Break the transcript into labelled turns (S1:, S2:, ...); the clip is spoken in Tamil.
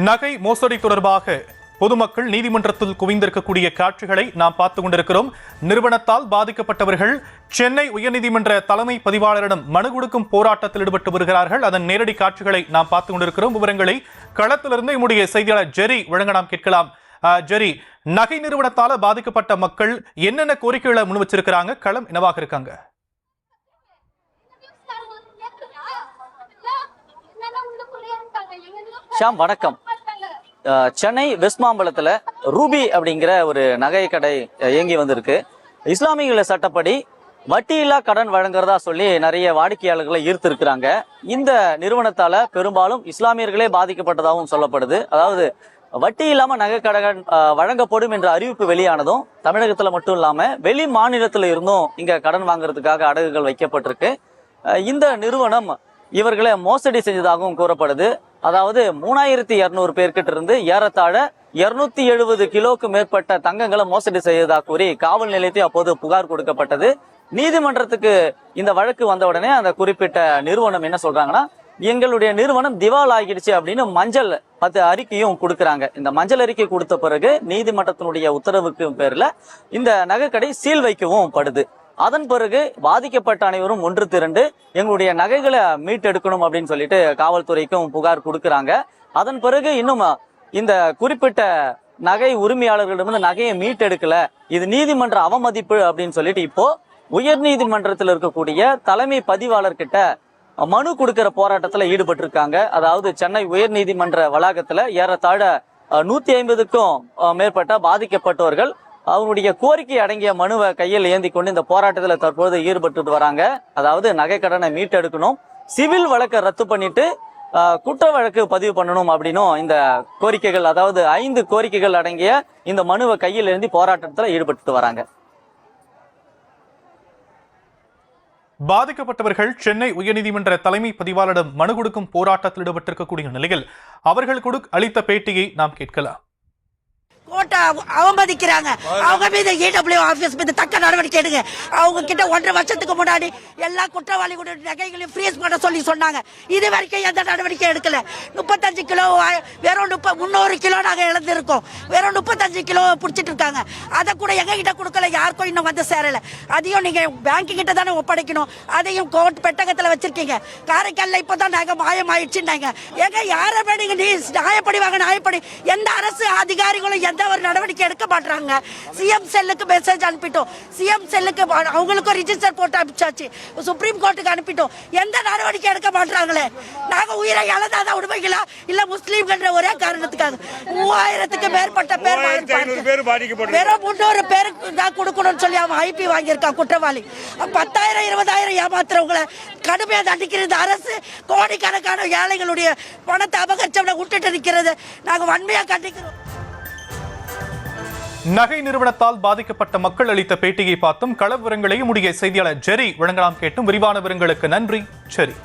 S1: நகை மோசடி தொடர்பாக பொதுமக்கள் நீதிமன்றத்தில் குவிந்திருக்கக்கூடிய காட்சிகளை நாம் பார்த்துக் கொண்டிருக்கிறோம். நிறுவனத்தால் பாதிக்கப்பட்டவர்கள் சென்னை உயர்நீதிமன்ற தலைமை பதிவாளரிடம் மனு கொடுக்கும் போராட்டத்தில் ஈடுபட்டு வருகிறார்கள். அதன் நேரடி காட்சிகளை நாம் பார்த்துக் கொண்டிருக்கிறோம். விவரங்களை களத்திலிருந்து நம்முடைய செய்தியாளர் ஜெரி வழங்க நாம் கேட்கலாம். ஜெரி, நகை நிறுவனத்தால் பாதிக்கப்பட்ட மக்கள் என்னென்ன கோரிக்கைகளை முன் வச்சிருக்கிறாங்க? களம் என்னவாக இருக்காங்க?
S2: ஷாம், வணக்கம். சென்னை வெஸ்ட் மாம்பலத்தில் ரூபி அப்படிங்கிற ஒரு நகை கடை இயங்கி வந்திருக்கு. இஸ்லாமிய சட்டப்படி வட்டியில்லா கடன் வழங்குறதா சொல்லி நிறைய வாடிக்கையாளர்களை ஈர்த்திருக்கிறாங்க. இந்த நிறுவனத்தால பெரும்பாலும் இஸ்லாமியர்களே பாதிக்கப்பட்டதாகவும் சொல்லப்படுது. அதாவது வட்டி இல்லாம நகை கடன் வழங்கப்படும் என்ற அறிவிப்பு வெளியானதும் தமிழகத்துல மட்டும் இல்லாம வெளி மாநிலத்துல இருந்தும் இங்க கடன் வாங்குறதுக்காக அடகுகள் வைக்கப்பட்டிருக்கு. இந்த நிறுவனம் இவர்களை மோசடி செஞ்சதாகவும் கூறப்படுது. அதாவது 3200 பேர்கிட்ட இருந்து ஏறத்தாழ 270 கிலோக்கு மேற்பட்ட தங்கங்களை மோசடி செய்ததாக கூறி காவல் நிலையத்தில் அப்போது புகார் கொடுக்கப்பட்டது. நீதிமன்றத்துக்கு இந்த வழக்கு வந்த உடனே அந்த குறிப்பிட்ட நிறுவனம் என்ன சொல்றாங்கன்னா, எங்களுடைய நிறுவனம் திவால் ஆகிடுச்சு அப்படின்னு மஞ்சள் 10 அறிக்கையும் கொடுக்குறாங்க. இந்த மஞ்சள் அறிக்கை கொடுத்த பிறகு நீதிமன்றத்தினுடைய உத்தரவுக்கு பேர்ல இந்த நகைக்கடை சீல் வைக்கவும் படுது. அதன் பிறகு பாதிக்கப்பட்ட அனைவரும் ஒன்று திரண்டு எங்களுடைய நகைகளை மீட்டெடுக்கணும் அப்படின்னு சொல்லிட்டு காவல்துறைக்கும் புகார் கொடுக்குறாங்க. அதன் பிறகு இன்னும் இந்த குறிப்பிட்ட நகை உரிமையாளர்களிடமிருந்து நகையை மீட்டெடுக்கல, இது நீதிமன்ற அவமதிப்பு அப்படின்னு சொல்லிட்டு இப்போ உயர் நீதிமன்றத்தில் இருக்கக்கூடிய தலைமை பதிவாளர்கிட்ட மனு கொடுக்கிற போராட்டத்துல ஈடுபட்டிருக்காங்க. அதாவது சென்னை உயர் நீதிமன்ற வளாகத்துல ஏறத்தாழ 150க்கும் மேற்பட்ட பாதிக்கப்பட்டவர்கள் அவருடைய கோரிக்கை அடங்கிய மனுவை கையில் ஏந்தி கொண்டு இந்த போராட்டத்தில் தற்போது ஈடுபட்டு வராங்க. அதாவது நகை கடனை மீட்டெடுக்கணும், சிவில் வழக்கை ரத்து பண்ணிட்டு குற்ற வழக்கு பதிவு பண்ணணும் அப்படின்னும் இந்த கோரிக்கைகள், அதாவது 5 கோரிக்கைகள் அடங்கிய இந்த மனுவை கையில் ஏந்தி போராட்டத்தில் ஈடுபட்டு வராங்க.
S1: பாதிக்கப்பட்டவர்கள் சென்னை உயர்நீதிமன்ற தலைமை பதிவாளரிடம் மனு கொடுக்கும் போராட்டத்தில் ஈடுபட்டிருக்கக்கூடிய நிலையில் அவர்கள் அளித்த பேட்டியை நாம் கேட்கலாம்.
S3: கோட்டை அவமதிக்கிறாங்க. அவங்க மீது இடபிள்யூ ஆபீஸ் மீது தக்க நடவடிக்கை எடுங்க. அவங்க கிட்ட 1.5 வருஷத்துக்கு முன்னாடி எல்லா குற்றவாளிகளுடைய நகைகளையும் ஃப்ரீஸ் பண்ண சொல்லி சொன்னாங்க. இது வரைக்கும் எந்த நடவடிக்கை எடுக்கல. 35 கிலோ வெறும் 300 கிலோ நாங்க இழந்திருக்கோம். வெறும் 35 கிலோ பிடிச்சிட்டு இருக்காங்க. அதை கூட எங்க கிட்ட கொடுக்கல, யாருக்கும் இன்னும் வந்து சேரல. அதையும் நீங்க பேங்க் கிட்ட தானே ஒப்படைக்கணும். அதையும் கோர்ட் பெட்டகத்துல வச்சிருக்கீங்க. காரைக்கால்ல இப்பதான் நாங்க மாயமாயிடுச்சுன்னாங்க. எங்க யார வேணுங்க நீ நியாயப்படி வாங்க, நியாயப்படி. எந்த அரசு அதிகாரிகளும் எந்த ஒரு நடவடிக்கை எடுக்க மாட்டாங்க. சிஎம் செல்லுக்கு மெசேஜ் அனுப்பிட்டோம், சிஎம் செல்லுக்கு அவங்களுக்கும் ரிஜிஸ்டர் போட்டு அனுப்பிச்சாச்சு, சுப்ரீம் கோர்ட்டுக்கு அனுப்பிட்டோம். எந்த நடவடிக்கை எடுக்க மாட்டாங்களே. நாங்க உயிரை இழந்தாதான் உண்மைகளா இல்ல முஸ்லீம்கள் ஒரே காரணத்துக்காக 3000க்கு மேற்பட்ட பேர் வெறும் 300 பேருக்கு தான் கொடுக்கணும்னு சொல்லி அவன் ஐபி வாங்கியிருக்கான் குற்றவாளி. 10,000 20,000 ஏமாத்துறவங்களை கடுமையா தண்டிக்கிறது அரசு. கோடிக்கணக்கான ஏழைகளுடைய பணத்தை அபகரிச்சவனை விட்டுட்டு இருக்கிறது நாங்க வன்மையா கண்டிக்கிறோம்.
S1: நகை நிறுவனத்தால் பாதிக்கப்பட்ட மக்கள் அளித்த பேட்டியை பார்த்தும் கள விவரங்களையும் உடைய செய்தியாளர் ஜெரி வழங்கலாம் கேட்டும். விரிவான விவரங்களுக்கு நன்றி ஜெரி.